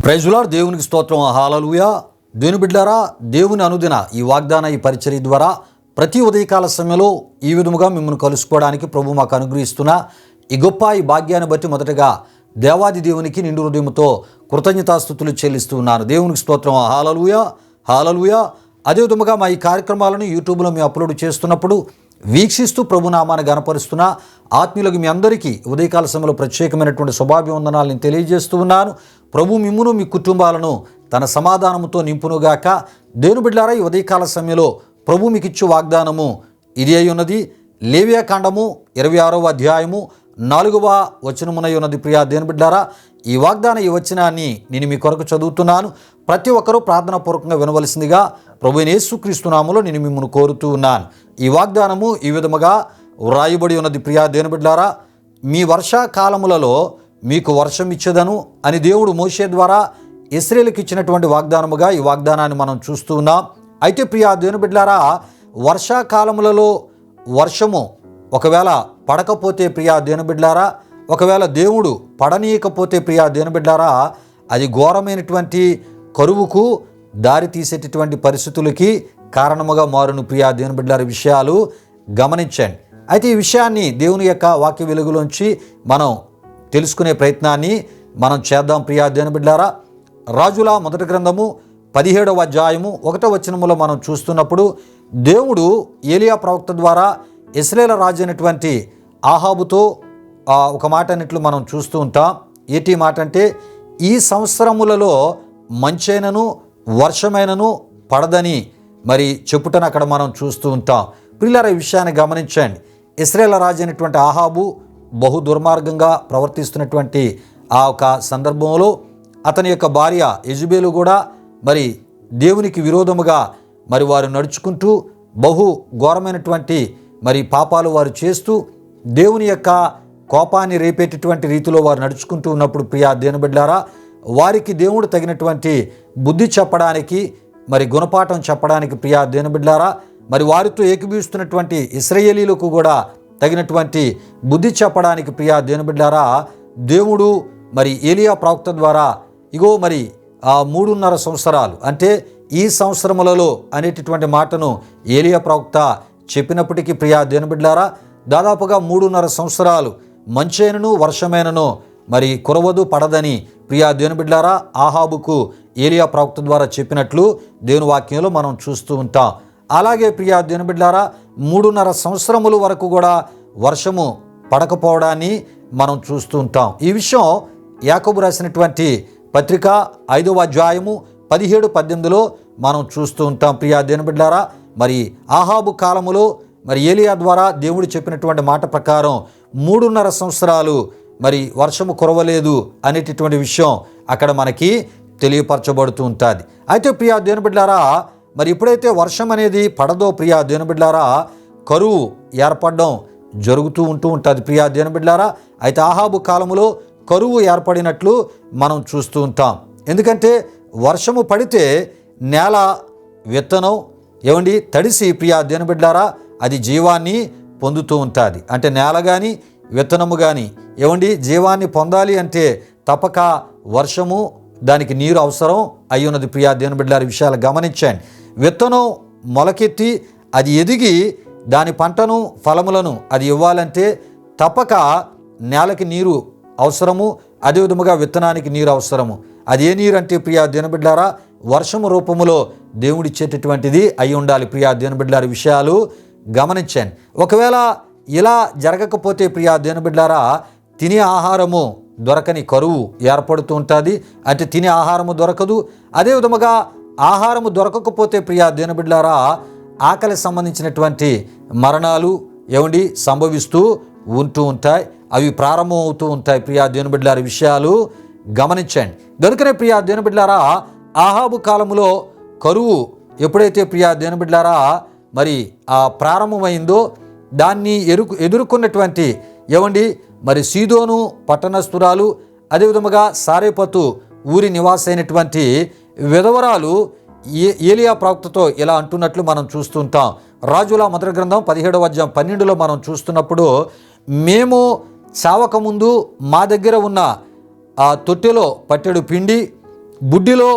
Praise lord. దేవునికి స్తోత్రం. హల్లెలూయా. దేవుని బిడ్డలారా, దేవుని అనుదిన ఈ వాగ్దాన ఈ పరిచర్య ద్వారా ప్రతి ఉదయకాల సమయంలో ఈ విధముగా మిమ్మల్ని కలుసుకోవడానికి ప్రభు మాకు అనుగ్రహిస్తున్న ఈ గొప్ప ఈ భాగ్యాన్ని బట్టి మొదటగా దేవాది దేవునికి నిండు హృదయంతో కృతజ్ఞతాస్తుతులు చెల్లిస్తూ ఉన్నాను. దేవునికి స్తోత్రం. హల్లెలూయా, హల్లెలూయా. అదే విధముగా మా ఈ కార్యక్రమాలను యూట్యూబ్లో మేము అప్లోడ్ చేస్తున్నప్పుడు వీక్షిస్తూ ప్రభునామాన్ని గణపరుస్తున్న ఆత్మీయులకు మీ అందరికీ ఉదయకాల సమయంలో ప్రత్యేకమైనటువంటి శుభాభివందనాలు నేను తెలియజేస్తూ ఉన్నాను. ప్రభు మిమ్మును మీ కుటుంబాలను తన సమాధానముతో నింపునుగాక. దేవుని బిడ్డలారా, ఈ ఉదయకాల సమయంలో ప్రభు మీకు ఇచ్చు వాగ్దానము ఇది అయి ఉన్నది. లేవియా కాండము 26వ అధ్యాయము 4వ వచనమునై ఉన్నది. ప్రియా దేవుని బిడ్డలారా, ఈ వాగ్దాన ఈ వచనాన్ని నేను మీ కొరకు చదువుతున్నాను. ప్రతి ఒక్కరూ ప్రార్థనాపూర్వకంగా వినవలసిందిగా ప్రభు యేసుక్రీస్తు నామములో నేను మిమ్మల్ని కోరుతూ ఉన్నాను. ఈ వాగ్దానము ఈ విధముగా వ్రాయబడి ఉన్నది. ప్రియా దేవుని బిడ్డలారా, మీ వర్షాకాలములలో మీకు వర్షం ఇచ్చేదను అని దేవుడు మోషే ద్వారా ఇశ్రాయేలుకి ఇచ్చినటువంటి వాగ్దానముగా ఈ వాగ్దానాన్ని మనం చూస్తూ ఉన్నాం. అయితే ప్రియా దేవుని బిడ్డలారా, వర్షాకాలములలో వర్షము ఒకవేళ పడకపోతే ప్రియా దేవుని బిడ్డలారా, ఒకవేళ దేవుడు పడనీయకపోతే ప్రియా దేవుని బిడ్డలారా, అది ఘోరమైనటువంటి కరువుకు దారి తీసేటటువంటి పరిస్థితులకి కారణముగా మారును. ప్రియా దేవుని బిడ్డలారా, విషయాలు గమనించండి. అయితే ఈ విషయాన్ని దేవుని యొక్క వాక్య వెలుగులోంచి మనం తెలుసుకునే ప్రయత్నాన్ని మనం చేద్దాం. ప్రియా దేవుని బిడ్డలారా, రాజుల మొదటి గ్రంథము 17వ అధ్యాయము 1వ వచనములో మనం చూస్తున్నప్పుడు దేవుడు ఏలియా ప్రవక్త ద్వారా ఇశ్రాయేలు రాజు అయినటువంటి ఆహాబుతో ఒక మాట అన్నట్లు మనం చూస్తూ ఉంటాం. ఏటి మాట అంటే, ఈ సంవత్సరములలో మంచైనను వర్షమైనను పడదని మరి చెప్పుటను అక్కడ మనం చూస్తూ ఉంటాం. ప్రియులారా, ఈ విషయాన్ని గమనించండి. ఇశ్రాయేలు రాజు అయినటువంటి ఆహాబు బహు దుర్మార్గంగా ప్రవర్తిస్తున్నటువంటి ఆ ఒక సందర్భంలో అతని యొక్క భార్య యెజబెలు కూడా మరి దేవునికి విరోధముగా మరి వారు నడుచుకుంటూ బహు ఘోరమైనటువంటి మరి పాపాలు వారు చేస్తూ దేవుని యొక్క కోపాన్ని రేపేటటువంటి రీతిలో వారు నడుచుకుంటూ ఉన్నప్పుడు ప్రియా దేవుని బిడ్డలారా, వారికి దేవుడు తగినటువంటి బుద్ధి చెప్పడానికి మరి గుణపాఠం చెప్పడానికి ప్రియా దేవుని బిడ్డలారా, మరి వారితో ఏకీభవిస్తున్నటువంటి ఇశ్రాయేలీలకు కూడా తగినటువంటి బుద్ధి చెప్పడానికి ప్రియా దేవుని బిడ్డలారా, దేవుడు మరి ఏలియా ప్రవక్త ద్వారా ఇగో మరి 3.5 సంవత్సరాలు అంటే ఈ సంవత్సరములలో అనేటటువంటి మాటను ఏలియా ప్రవక్త చెప్పినప్పటికీ ప్రియా దేవుని బిడ్డలారా, దాదాపుగా 3.5 సంవత్సరాలు మంచైనను వర్షమైనను మరి కురవదు పడదని ప్రియా దేవుని బిడ్డలారా ఆహాబుకు ఏలియా ప్రవక్త ద్వారా చెప్పినట్లు దేవుని వాక్యంలో మనం చూస్తూ ఉంటాం. అలాగే ప్రియా దేవుని బిడ్డలారా, 3.5 సంవత్సరముల వరకు కూడా వర్షము పడకపోవడాన్ని మనం చూస్తూ ఉంటాం. ఈ విషయం యాకోబు రాసినటువంటి పత్రిక 5వ అధ్యాయము 17-18లో మనం చూస్తూ ఉంటాం. ప్రియా దేవుని బిడ్డలారా, మరి ఆహాబు కాలములో మరి ఏలియా ద్వారా దేవుడు చెప్పినటువంటి మాట ప్రకారం 3.5 సంవత్సరాలు మరి వర్షము కురవలేదు అనేటటువంటి విషయం అక్కడ మనకి తెలియపరచబడుతూ ఉంటుంది. అయితే ప్రియా దేవుని బిడ్డలారా, మరి ఎప్పుడైతే వర్షం అనేది పడదో ప్రియా దేవుని బిడ్డలారా, కరువు ఏర్పడడం జరుగుతూ ఉంటుంది. ప్రియా దేవుని బిడ్డలారా, అయితే ఆహాబు కాలములో కరువు ఏర్పడినట్లు మనం చూస్తూ ఉంటాం. ఎందుకంటే వర్షము పడితే నేల విత్తనం తడిసి ప్రియా దేవుని బిడ్డలారా అది జీవాన్ని పొందుతూ ఉంటుంది. అంటే నేల కానీ విత్తనము కానీ జీవాన్ని పొందాలి అంటే తప్పక వర్షము దానికి నీరు అవసరం అయి ఉన్నది. ప్రియా దేవుని బిడ్డలారా, విషయాలు గమనించండి. విత్తనం మొలకెత్తి అది ఎదిగి దాని పంటను ఫలములను అది ఇవ్వాలంటే తప్పక నేలకి నీరు అవసరము, అదే విధముగా విత్తనానికి నీరు అవసరము. అది ఏ నీరు అంటే ప్రియా దేవుని బిడ్డలారా వర్షము రూపములో దేవుడిచ్చేటటువంటిది అయి ఉండాలి. ప్రియా దేవుని బిడ్డలారా, విషయాలు గమనించండి. ఒకవేళ ఇలా జరగకపోతే ప్రియా దేవుని బిడ్డలారా తినే ఆహారము దొరకని కరువు ఏర్పడుతూ ఉంటుంది. అంటే తినే ఆహారము దొరకదు. అదే విధముగా ఆహారము దొరకకపోతే ప్రియా దేవుని బిడ్డలారా ఆకలి సంబంధించినటువంటి మరణాలు సంభవిస్తూ ఉంటూ ఉంటాయి. అవి ప్రారంభం అవుతూ ఉంటాయి. ప్రియా దేవుని బిడ్డలారా, విషయాలు గమనించండి. కనుకనే ప్రియా దేవుని బిడ్డలారా ఆహాబు కాలములో కరువు ఎప్పుడైతే ప్రియా దేవుని బిడ్డలారా మరి ప్రారంభమైందో దాన్ని ఎదుర్కొన్నటువంటి మరి సీదోను పట్టణస్థురాలు, అదేవిధముగా సారేపతు ఊరి నివాస అయినటువంటి విధవరాలు ఏలియా ప్రవక్తతో ఇలా అంటున్నట్లు మనం చూస్తుంటాం. రాజుల మొదటి గ్రంథం 17వ అధ్యాయం 12లో మనం చూస్తున్నప్పుడు, మేము చావకముందు మా దగ్గర ఉన్న ఆ తొట్టెలో పట్టెడు పిండి బుడ్డిలో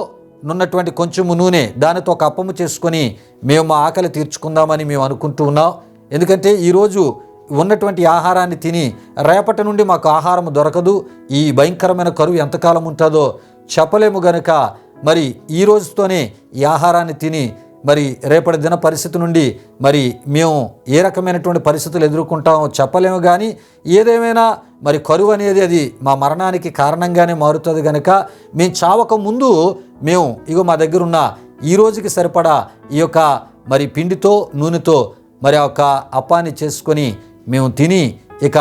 నున్నటువంటి కొంచెము నూనె దానితో ఒక అప్పము చేసుకొని మేము మా ఆకలి తీర్చుకుందామని మేము అనుకుంటూ ఉన్నాం. ఎందుకంటే ఈరోజు ఉన్నటువంటి ఆహారాన్ని తిని రేపటి నుండి మాకు ఆహారం దొరకదు, ఈ భయంకరమైన కరువు ఎంతకాలం ఉంటుందో చెప్పలేము గనుక మరి ఈ రోజుతోనే ఈ ఆహారాన్ని తిని మరి రేపటి దిన పరిస్థితి నుండి మరి మేము ఏ రకమైనటువంటి పరిస్థితులు ఎదుర్కొంటామో చెప్పలేము. కానీ ఏదేమైనా మరి కరువు అనేది అది మా మరణానికి కారణంగానే మారుతుంది కనుక మేము చావక ముందు మేము మా దగ్గర ఉన్న ఈ రోజుకి సరిపడా ఈ యొక్క మరి పిండితో నూనెతో మరి ఆ యొక్క అప్పాన్ని చేసుకొని మేము తిని ఇక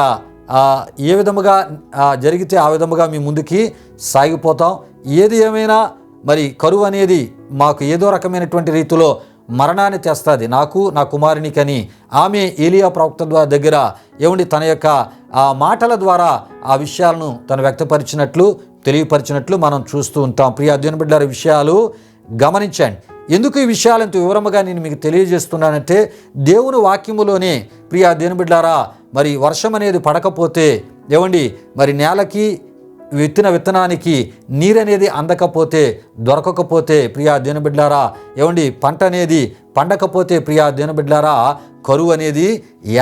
ఏ విధముగా జరిగితే ఆ విధముగా మేము ముందుకి సాగిపోతాం. ఏది ఏమైనా మరి కరువు అనేది మాకు ఏదో రకమైనటువంటి రీతిలో మరణాన్ని తెస్తుంది, నాకు నా కుమారునికి అని ఆమె ఏలియా ప్రవక్త దగ్గర తన యొక్క మాటల ద్వారా ఆ విషయాలను తను వ్యక్తపరిచినట్లు తెలియపరిచినట్లు మనం చూస్తూ ఉంటాం. ప్రియా దేవుని బిడ్డలారా, విషయాలు గమనించండి. ఎందుకు ఈ విషయాలు ఇంత వివరముగా నేను మీకు తెలియజేస్తున్నానంటే దేవుని వాక్యములోనే ప్రియా దేవుని బిడ్డలారా మరి వర్షం అనేది పడకపోతే మరి నేలకి విత్తనానికి నీరనేది అందకపోతే దొరకకపోతే ప్రియా దేవుని బిడ్డలారా పంట అనేది పండకపోతే ప్రియా దేవుని బిడ్డలారా కరువు అనేది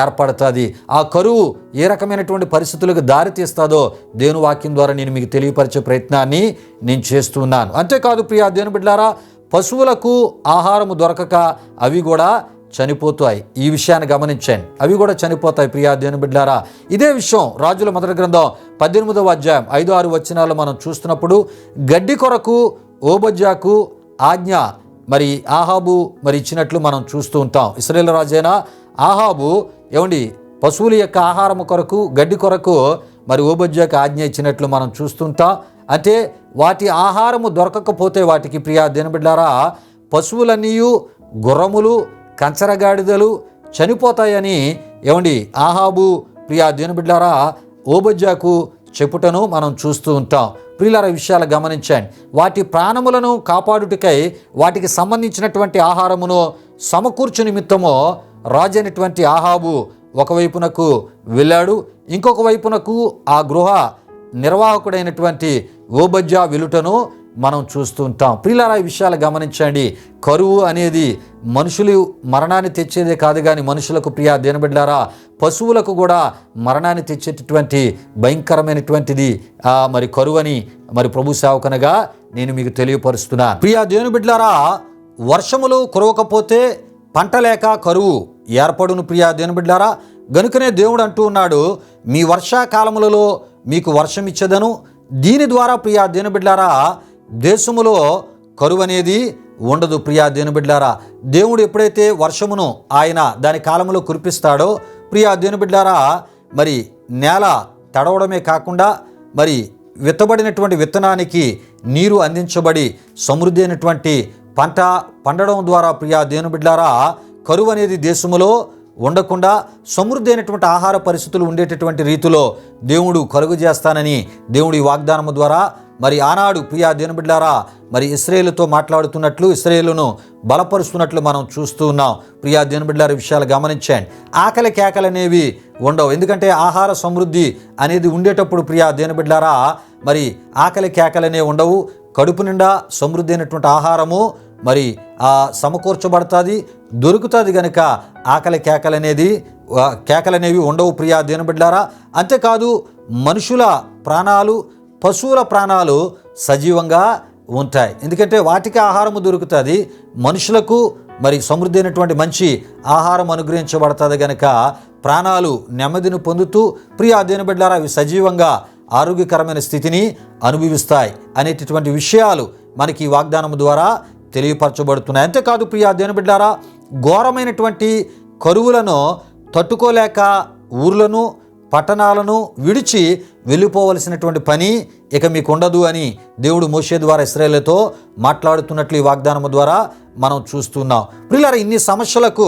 ఏర్పడుతుంది. ఆ కరువు ఏ రకమైనటువంటి పరిస్థితులకు దారి తీస్తుందో దేవుని వాక్యం ద్వారా నేను మీకు తెలియపరిచే ప్రయత్నాన్ని నేను చేస్తున్నాను. అంతేకాదు ప్రియా దేవుని బిడ్డలారా, పశువులకు ఆహారము దొరకక అవి కూడా చనిపోతాయి. ఈ విషయాన్ని గమనించండి, అవి కూడా చనిపోతాయి. ప్రియా దేవుని బిడ్డలారా, ఇదే విషయం రాజుల మొదటి గ్రంథం 18వ అధ్యాయం 5-6 వచనాలు మనం చూస్తున్నప్పుడు గడ్డి కొరకు ఓబద్యాకు ఆజ్ఞ మరి ఆహాబు మరి ఇచ్చినట్లు మనం చూస్తూ ఉంటాం. ఇశ్రాయేలు రాజైన ఆహాబు పశువుల యొక్క ఆహారం కొరకు గడ్డి కొరకు మరి ఓబద్యాకు ఆజ్ఞ ఇచ్చినట్లు మనం చూస్తుంటాం. అంటే వాటి ఆహారము దొరకకపోతే వాటికి ప్రియా దేవుని బిడ్డలారా పశువులన్నీ గుర్రములు కంచరగాడిదలు చనిపోతాయని ఆహాబు ప్రియా దేవుని బిడ్డలారా ఓబద్యాకు చెప్పుటను మనం చూస్తూ ఉంటాం. ప్రియులారా, విషయాలు గమనించండి. వాటి ప్రాణములను కాపాడుటకై వాటికి సంబంధించినటువంటి ఆహారమును సమకూర్చు నిమిత్తము రాజైనటువంటి ఆహాబు ఒకవైపునకు వెళ్ళాడు, ఇంకొక వైపునకు ఆ గృహ నిర్వాహకుడైనటువంటి ఓబద్యా వెలుటను మనం చూస్తూ ఉంటాం. ప్రియులారా, ఈ విషయాలు గమనించండి. కరువు అనేది మనుషులు మరణాన్ని తెచ్చేదే కాదు కానీ మనుషులకు ప్రియా దేవుని బిడ్డలారా పశువులకు కూడా మరణాన్ని తెచ్చేటటువంటి భయంకరమైనటువంటిది మరి కరువు అని మరి ప్రభు సేవకునిగా నేను మీకు తెలియపరుస్తున్నా. ప్రియా దేవుని బిడ్డలారా, వర్షములు కురవకపోతే పంట లేక కరువు ఏర్పడును. ప్రియా దేవుని బిడ్డలారా, గనుకనే దేవుడు అంటూ ఉన్నాడు, మీ వర్షాకాలములలో మీకు వర్షం ఇచ్చేదను. దీని ద్వారా ప్రియా దేవుని బిడ్డలారా దేశములో కరువు అనేది ఉండదు. ప్రియా దేవుని బిడ్డలారా, దేవుడు ఎప్పుడైతే వర్షమును ఆయన దాని కాలంలో కురిపిస్తాడో ప్రియా దేవుని బిడ్డలారా మరి నేల తడవడమే కాకుండా మరి విత్తబడినటువంటి విత్తనానికి నీరు అందించబడి సమృద్ధి అయినటువంటి పంట పండడం ద్వారా ప్రియా దేవుని బిడ్డలారా కరువు అనేది దేశములో ఉండకుండా సమృద్ధి అయినటువంటి ఆహార పరిస్థితులు ఉండేటటువంటి రీతిలో దేవుడు కలుగు చేస్తానని దేవుడి వాగ్దానము ద్వారా మరి ఆనాడు ప్రియా దేవుని బిడ్డలారా మరి ఇశ్రాయేలుతో మాట్లాడుతున్నట్లు ఇశ్రాయేలును బలపరుస్తున్నట్లు మనం చూస్తూ ఉన్నాం. ప్రియా దేవుని బిడ్డలారా, విషయాలు గమనించండి. ఆకలి కేకలు అనేవి ఉండవు. ఎందుకంటే ఆహార సమృద్ధి అనేది ఉండేటప్పుడు ప్రియా దేవుని బిడ్డలారా మరి ఆకలి కేకలు అనేవి ఉండవు. కడుపు నిండా సమృద్ధి అయినటువంటి ఆహారము మరి సమకూర్చబడుతుంది, దొరుకుతుంది కనుక ఆకలి కేకలనేవి ఉండవు. ప్రియా దేవుని బిడ్డలారా, అంతేకాదు మనుషుల ప్రాణాలు పశువుల ప్రాణాలు సజీవంగా ఉంటాయి. ఎందుకంటే వాటికి ఆహారము దొరుకుతుంది, మనుషులకు మరి సమృద్ధి అయినటువంటి మంచి ఆహారం అనుగ్రహించబడుతుంది కనుక ప్రాణాలు నెమ్మదిని పొందుతూ ప్రియా దేవుని బిడ్డలారా అవి సజీవంగా ఆరోగ్యకరమైన స్థితిని అనుభవిస్తాయి అనేటటువంటి విషయాలు మనకి ఈ వాగ్దానం ద్వారా తెలియపరచబడుతున్నాయి. అంతేకాదు ప్రియా దేవుని బిడ్డలారా ఘోరమైనటువంటి కరువులను తట్టుకోలేక ఊర్లను పట్టణాలను విడిచి వెళ్ళిపోవలసినటువంటి పని ఇక మీకు ఉండదు అని దేవుడు మోషే ద్వారా ఇశ్రాయేలుతో మాట్లాడుతున్నట్లు ఈ వాగ్దానం ద్వారా మనం చూస్తున్నాం. ప్రియులారా, ఇన్ని సమస్యలకు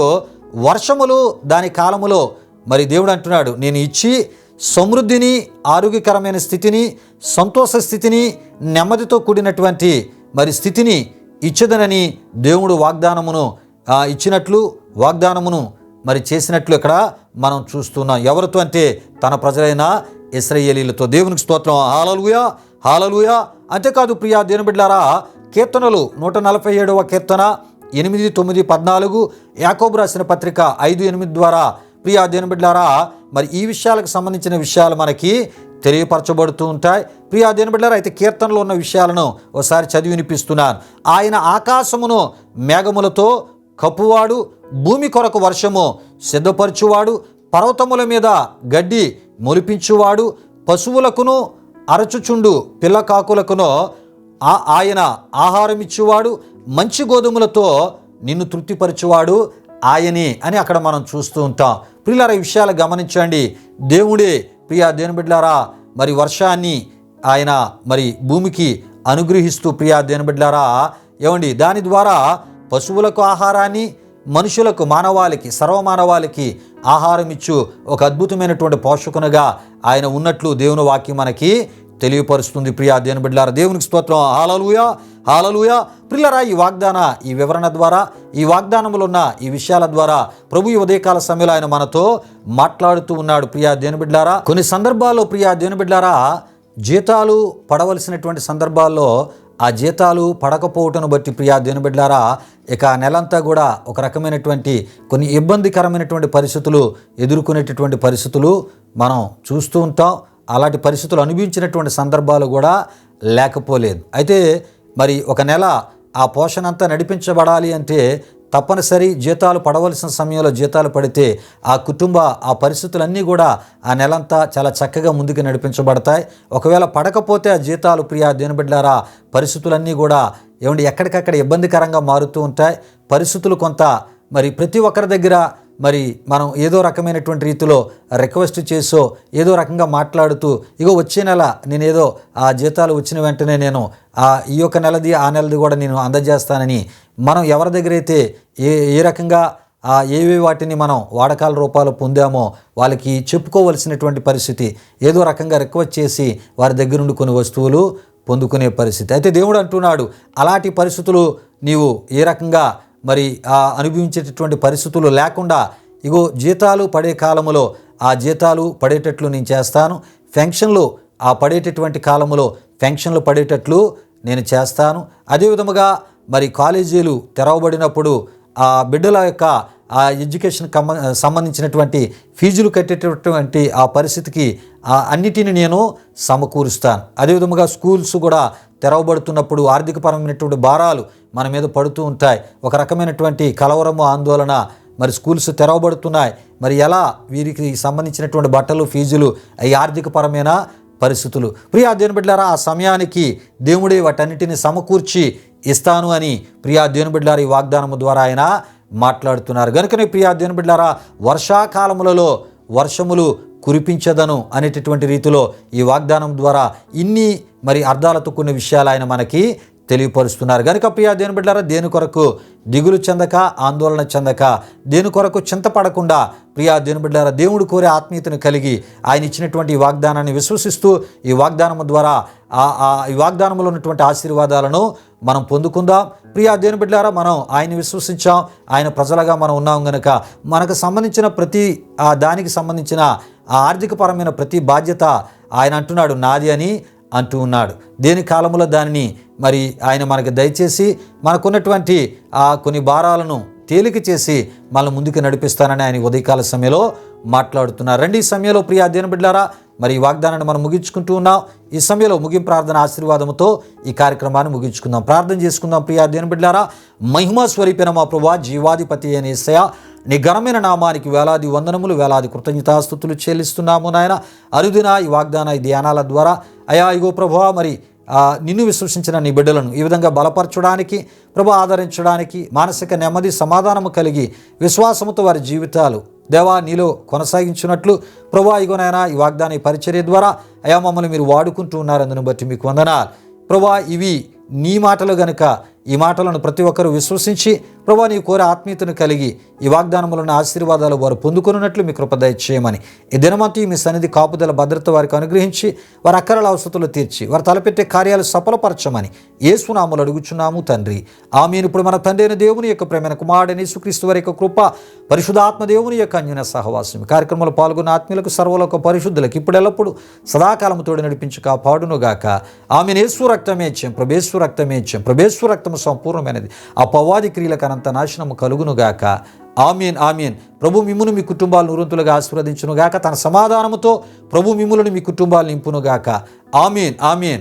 వర్షములు దాని కాలములో మరి దేవుడు అంటున్నాడు, నేను ఇచ్చి సమృద్ధిని ఆరోగ్యకరమైన స్థితిని సంతోష స్థితిని నెమ్మదితో కూడినటువంటి మరి స్థితిని ఇచ్చదనని దేవుడు ఇచ్చినట్లు వాగ్దానమును మరి చేసినట్లు ఇక్కడ మనం చూస్తున్నాం. ఎవరితో అంటే తన ప్రజలైన ఇశ్రాయేలీలతో. దేవునికి స్తోత్రం. హల్లెలూయా హల్లెలూయా. అంతేకాదు ప్రియా దేవుని బిడ్డలారా, కీర్తనలు 147వ కీర్తన 8, 9, 14, యాకోబు రాసిన పత్రిక 5:8 ద్వారా ప్రియా దేవుని బిడ్డలారా మరి ఈ విషయాలకు సంబంధించిన విషయాలు మనకి తెలియపరచబడుతూ ఉంటాయి. ప్రియా దేవుని బిడ్డలారా, అయితే కీర్తనలో ఉన్న విషయాలను ఒకసారి చదివి వినిపిస్తున్నాను. ఆయన ఆకాశమును మేఘములతో కప్పువాడు, భూమి కొరకు వర్షము సిద్ధపరచువాడు, పర్వతముల మీద గడ్డి మొలిపించువాడు, పశువులకును అరచుచుండు పిల్లకాకులకును ఆయన ఆహారం ఇచ్చువాడు, మంచి గోధుమలతో నిన్ను తృప్తిపరచువాడు ఆయనే అని అక్కడ మనం చూస్తూ ఉంటాం. ప్రియులారా, ఈ విషయాలు గమనించండి. దేవుడే ప్రియా దేవుని బిడ్డలారా మరి వర్షాన్ని ఆయన మరి భూమికి అనుగ్రహిస్తూ ప్రియా దేవుని బిడ్డలారా ఏమండి దాని ద్వారా పశువులకు ఆహారాన్ని, మనుషులకు, మానవాళికి, సర్వమానవాళికి ఆహారం ఇచ్చు ఒక అద్భుతమైనటువంటి పోషకునిగా ఆయన ఉన్నట్లు దేవుని వాక్యం మనకి తెలియపరుస్తుంది. ప్రియా దేవుని బిడ్డలారా, దేవునికి స్తోత్రం. హల్లెలూయా, హల్లెలూయా. ప్రియులారా, ఈ వాగ్దాన ఈ వివరణ ద్వారా, ఈ వాగ్దానములు ఉన్న ఈ విషయాల ద్వారా ప్రభు ఈ ఉదయకాల సమయంలో ఆయన మనతో మాట్లాడుతూ ఉన్నాడు. ప్రియా దేవుని బిడ్డలారా, కొన్ని సందర్భాల్లో ప్రియా దేవుని బిడ్డలారా జీతాలు పడవలసినటువంటి సందర్భాల్లో ఆ జీతాలు పడకపోవటను బట్టి ప్రియా దేవుని బిడ్డలారా ఇక ఆ నెలంతా కూడా ఒక రకమైనటువంటి కొన్ని ఇబ్బందికరమైనటువంటి పరిస్థితులు ఎదుర్కొనేటటువంటి పరిస్థితులు మనం చూస్తూ ఉంటాం. అలాంటి పరిస్థితులు అనుభవించినటువంటి సందర్భాలు కూడా లేకపోలేదు. అయితే మరి ఒక నెల ఆ పోషణ అంతా నడిపించబడాలి అంటే తప్పనిసరి జీతాలు పడవలసిన సమయంలో జీతాలు పడితే ఆ పరిస్థితులన్నీ కూడా ఆ నెలంతా చాలా చక్కగా ముందుకు నడిపించబడతాయి. ఒకవేళ పడకపోతే ఆ జీతాలు ప్రియా దేవుని బిడ్డలారా పరిస్థితులన్నీ కూడా ఎక్కడికక్కడ ఇబ్బందికరంగా మారుతూ ఉంటాయి. పరిస్థితులు కొంత మరి ప్రతి ఒక్కరి దగ్గర మరి మనం ఏదో రకమైనటువంటి రీతిలో రిక్వెస్ట్ చేసో ఏదో రకంగా మాట్లాడుతూ ఇగో వచ్చే నెల నేనేదో ఆ జీతాలు వచ్చిన వెంటనే నేను ఈ యొక్క నెలది ఆ నెలది కూడా నేను అందజేస్తానని మనం ఎవరి దగ్గర అయితే ఏ రకంగా ఏవే వాటిని మనం వాడకాల రూపాలు పొందామో వాళ్ళకి చెప్పుకోవలసినటువంటి పరిస్థితి, ఏదో రకంగా రిక్వెస్ట్ చేసి వారి దగ్గర నుండి కొన్ని వస్తువులు పొందుకునే పరిస్థితి. అయితే దేవుడు అంటున్నాడు అలాంటి పరిస్థితులు నీవు ఏ రకంగా మరి అనుభవించేటటువంటి పరిస్థితులు లేకుండా ఇగో జీతాలు పడే కాలములో ఆ జీతాలు పడేటట్లు నేను చేస్తాను. పెన్షన్లు పడేటటువంటి కాలములో పెన్షన్లు పడేటట్లు నేను చేస్తాను. అదేవిధముగా మరి కాలేజీలు తెరవబడినప్పుడు ఆ బిడ్డల యొక్క ఆ ఎడ్యుకేషన్ సంబంధించినటువంటి ఫీజులు కట్టేటటువంటి ఆ పరిస్థితికి అన్నిటిని నేను సమకూరుస్తాను. అదేవిధముగా స్కూల్స్ కూడా తెరవబడుతున్నప్పుడు ఆర్థికపరమైనటువంటి భారాలు మన మీద పడుతూ ఉంటాయి. ఒక రకమైనటువంటి కలవరము, ఆందోళన. మరి స్కూల్స్ తెరవబడుతున్నాయి, మరి ఎలా వీరికి సంబంధించినటువంటి బట్టలు, ఫీజులు, ఈ ఆర్థికపరమైన పరిస్థితులు. ప్రియా దేవుని బిడ్డలారా ఆ సమయానికి దేవుడే వాటన్నిటిని సమకూర్చి ఇస్తాను అని ప్రియా దేవుని బిడ్డలారా ఈ వాగ్దానము ద్వారా ఆయన మాట్లాడుతున్నారు. కనుకనే ప్రియా దేవుని బిడ్డలారా వర్షాకాలములలో వర్షములు కురిపించదను అనేటటువంటి రీతిలో ఈ వాగ్దానం ద్వారా ఇన్ని మరి అర్థాలతో కొన్ని విషయాలు ఆయన మనకి తెలియపరుస్తున్నారు. కనుక ప్రియా దేవుని బిడ్డలారా దేని కొరకు దిగులు చెందక, ఆందోళన చెందక, దేని కొరకు చింతపడకుండా ప్రియా దేవుని బిడ్డలారా దేవుడు కోరే ఆత్మీయతను కలిగి ఆయన ఇచ్చినటువంటి ఈ వాగ్దానాన్ని విశ్వసిస్తూ ఈ వాగ్దానము ద్వారా ఈ వాగ్దానంలో ఉన్నటువంటి ఆశీర్వాదాలను మనం పొందుకుందాం. ప్రియా దేవుని బిడ్డలారా మనం ఆయన విశ్వసించాం, ఆయన ప్రజలుగా మనం ఉన్నాం కనుక మనకు సంబంధించిన ప్రతి దానికి సంబంధించిన ఆర్థికపరమైన ప్రతి బాధ్యత ఆయన అంటున్నాడు నాది అని అంటూ ఉన్నాడు. దేని కాలంలో దానిని మరి ఆయన మనకు దయచేసి మనకున్నటువంటి కొన్ని భారాలను తేలిక చేసి మనల్ని ముందుకు నడిపిస్తానని ఆయన ఉదయకాల సమయంలో మాట్లాడుతున్నారు. రండి ఈ సమయంలో ప్రియా దేవుని బిడ్డలారా మరి ఈ వాగ్దానాన్ని మనం ముగించుకుంటూ ఉన్నాం. ఈ సమయంలో ముగింపు ప్రార్థన ఆశీర్వాదంతో ఈ కార్యక్రమాన్ని ముగించుకుందాం. ప్రార్థన చేసుకుందాం. ప్రియా దేవుని బిడ్డలారా మహిమా స్వరూపిన మా ప్రభువా, జీవాధిపతి అయిన యేసయ్యా, నీ ఘనమైన నామానికి వేలాది వందనములు, వేలాది కృతజ్ఞతాస్తుతులు చెల్లిస్తున్నాము నాయన. అరుదిన ఈ వాగ్దాన ఈ ధ్యానాల ద్వారా అయా ఇగో ప్రభువా మరి నిన్ను విశ్వసించిన నీ బిడ్డలను ఈ విధంగా బలపరచడానికి, ప్రభు ఆదరించడానికి, మానసిక నెమ్మది సమాధానము కలిగి విశ్వాసముతో వారి జీవితాలు దేవా నీలో కొనసాగించినట్లు ప్రభు ఇగోనైనా ఈ వాగ్దాన ఈ పరిచర్య ద్వారా అయా మమ్మల్ని మీరు వాడుకుంటూ ఉన్నారు. అందును బట్టి మీకు వందనాలు ప్రభు. ఇవి నీ మాటలు గనుక ఈ మాటలను ప్రతి ఒక్కరూ విశ్వసించి ప్రభా నీ కోరే ఆత్మీయతను కలిగి ఈ వాగ్దానములను ఆశీర్వాదాలు వారు పొందుకున్నట్లు మీ కృప దయచేయమని ఈ దినమంతా మీ సన్నిధి కాపుదల భద్రత వారికి అనుగ్రహించి వారి అక్కరల అవసరతలు తీర్చి వారు తలపెట్టే కార్యాలు సఫలపరచమని యేసునామములో అడుగుచున్నాము తండ్రి. ఆమేన్. ఇప్పుడు మన తండ్రి అయిన దేవుని యొక్క ప్రేమైన కుమారుడైన యేసుక్రీస్తు వారి యొక్క కృప, పరిశుద్ధాత్మ దేవుని యొక్క అన్యోన్య సహవాసం కార్యక్రమంలో పాల్గొన్న ఆత్మీయులకు సర్వలోక పరిశుద్ధులకు ఇప్పుడు ఎల్లప్పుడు సదాకాలము తోడు నడిపించి కాపాడునుగాక. ఆమేన్. యేసు రక్తమే ఇచ్చాం, ప్రభేశ్వ రక్తమే ఇచ్చాం, ప్రభేశ్వ రక్తము సంపూర్ణమైనది. అపవాది క్రియలకు అనంత నాశనము కలుగునుగాక. ఆమేన్. ఆమేన్. ప్రభు మిమ్మును మీ కుటుంబాలను నూరంతులుగా ఆశీర్వదించునుగాక. తన సమాధానముతో ప్రభు మిమ్ములను మీ కుటుంబాలు నింపునుగాక. ఆమేన్. ఆమేన్.